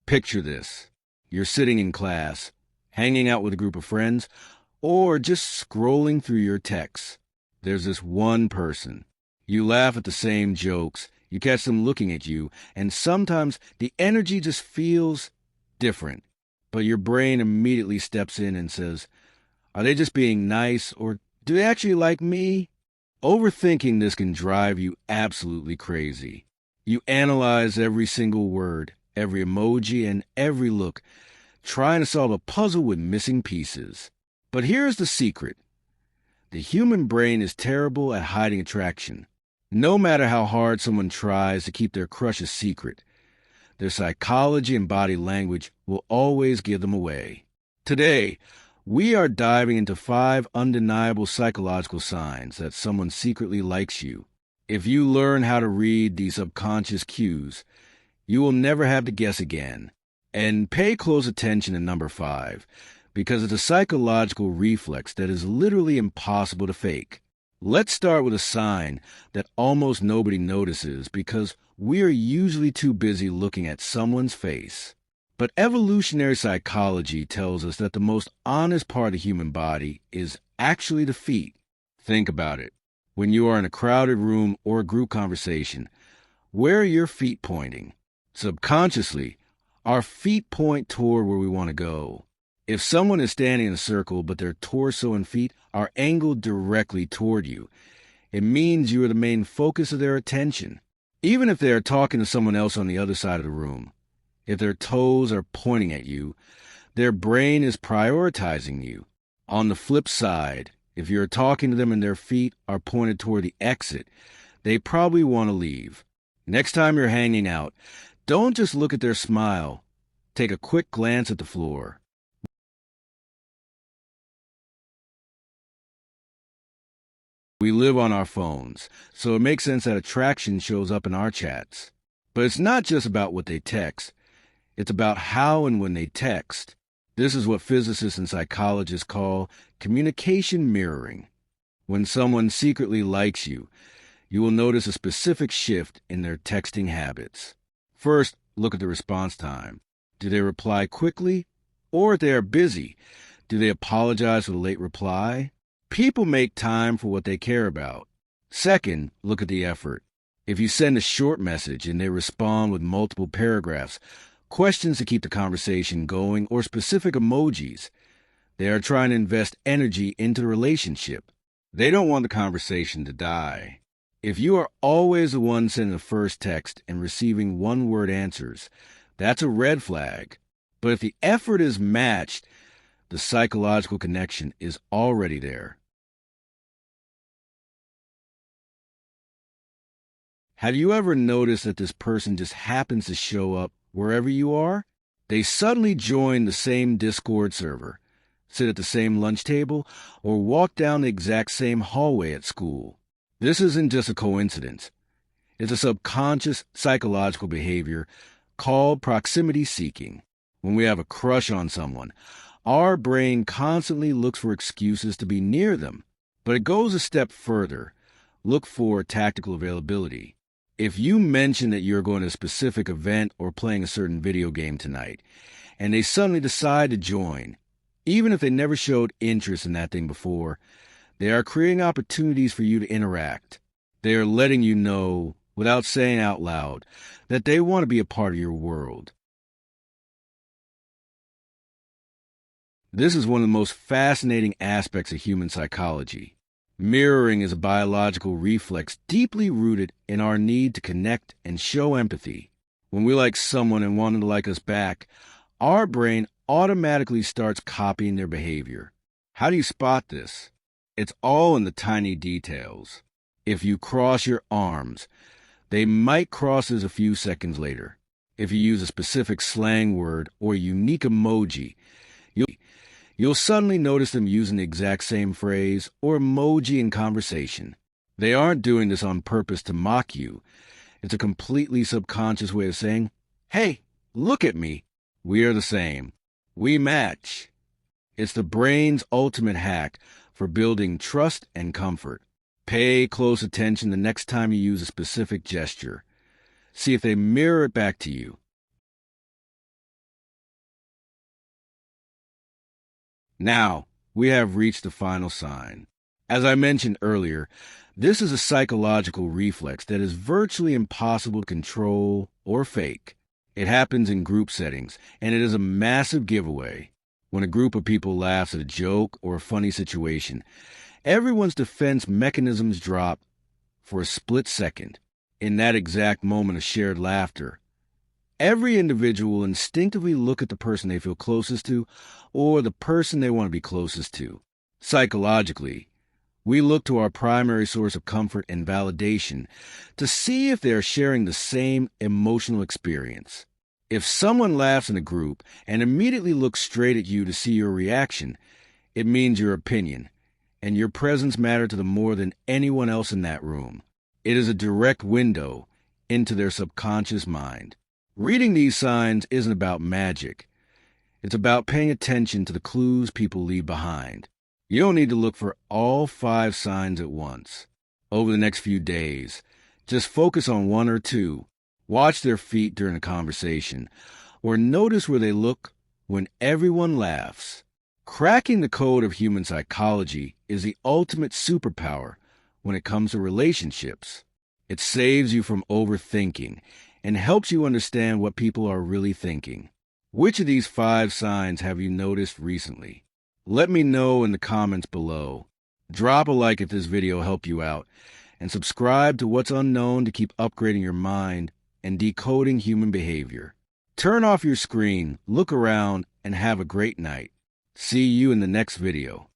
Picture this. You're sitting in class, hanging out with a group of friends, or just scrolling through your texts. There's this one person. You laugh at the same jokes, you catch them looking at you, and sometimes the energy just feels different. But your brain immediately steps in and says, are they just being nice, or do they actually like me? Overthinking this can drive you absolutely crazy. You analyze every single word, every emoji, and every look, trying to solve a puzzle with missing pieces. But here's the secret. The human brain is terrible at hiding attraction. No matter how hard someone tries to keep their crush a secret, their psychology and body language will always give them away. Today, we are diving into 5 undeniable psychological signs that someone secretly likes you. If you learn how to read these subconscious cues, you will never have to guess again. And pay close attention to number 5, because it's a psychological reflex that is literally impossible to fake. Let's start with a sign that almost nobody notices because we are usually too busy looking at someone's face. But evolutionary psychology tells us that the most honest part of the human body is actually the feet. Think about it. When you are in a crowded room or a group conversation, where are your feet pointing? Subconsciously, our feet point toward where we want to go. If someone is standing in a circle but their torso and feet are angled directly toward you, it means you are the main focus of their attention. Even if they are talking to someone else on the other side of the room, if their toes are pointing at you, their brain is prioritizing you. On the flip side, if you're talking to them and their feet are pointed toward the exit, they probably want to leave. Next time you're hanging out, don't just look at their smile. Take a quick glance at the floor. We live on our phones, so it makes sense that attraction shows up in our chats. But it's not just about what they text. It's about how and when they text. This is what physicists and psychologists call communication mirroring. When someone secretly likes you, you will notice a specific shift in their texting habits. First, look at the response time. Do they reply quickly? Or if they are busy, do they apologize for the late reply? People make time for what they care about. Second, look at the effort. If you send a short message and they respond with multiple paragraphs, questions to keep the conversation going, or specific emojis, they are trying to invest energy into the relationship. They don't want the conversation to die. If you are always the one sending the first text and receiving one-word answers, that's a red flag. But if the effort is matched, the psychological connection is already there. Have you ever noticed that this person just happens to show up wherever you are? They suddenly join the same Discord server, sit at the same lunch table, or walk down the exact same hallway at school. This isn't just a coincidence. It's a subconscious psychological behavior called proximity seeking. When we have a crush on someone, our brain constantly looks for excuses to be near them. But it goes a step further. Look for tactical availability. If you mention that you're going to a specific event or playing a certain video game tonight, and they suddenly decide to join, even if they never showed interest in that thing before, they are creating opportunities for you to interact. They are letting you know, without saying out loud, that they want to be a part of your world. This is one of the most fascinating aspects of human psychology. Mirroring is a biological reflex deeply rooted in our need to connect and show empathy. When we like someone and want them to like us back, our brain automatically starts copying their behavior. How do you spot this? It's all in the tiny details. If you cross your arms, they might cross theirs a few seconds later. If you use a specific slang word or unique emoji, you'll suddenly notice them using the exact same phrase or emoji in conversation. They aren't doing this on purpose to mock you. It's a completely subconscious way of saying, hey, look at me. We are the same. We match. It's the brain's ultimate hack for building trust and comfort. Pay close attention the next time you use a specific gesture. See if they mirror it back to you. Now, we have reached the final sign. As I mentioned earlier, this is a psychological reflex that is virtually impossible to control or fake. It happens in group settings, and it is a massive giveaway. When a group of people laughs at a joke or a funny situation, everyone's defense mechanisms drop for a split second. In that exact moment of shared laughter, every individual will instinctively look at the person they feel closest to or the person they want to be closest to. Psychologically, we look to our primary source of comfort and validation to see if they are sharing the same emotional experience. If someone laughs in a group and immediately looks straight at you to see your reaction, it means your opinion and your presence matter to them more than anyone else in that room. It is a direct window into their subconscious mind. Reading these signs isn't about magic. It's about paying attention to the clues people leave behind. You don't need to look for all 5 signs at once. Over the next few days, just focus on 1 or 2. Watch their feet during a conversation, or notice where they look when everyone laughs. Cracking the code of human psychology is the ultimate superpower when it comes to relationships. It saves you from overthinking and helps you understand what people are really thinking. Which of these 5 signs have you noticed recently? Let me know in the comments below. Drop a like if this video helped you out, and subscribe to What's Unknown to keep upgrading your mind and decoding human behavior. Turn off your screen, look around, and have a great night. See you in the next video.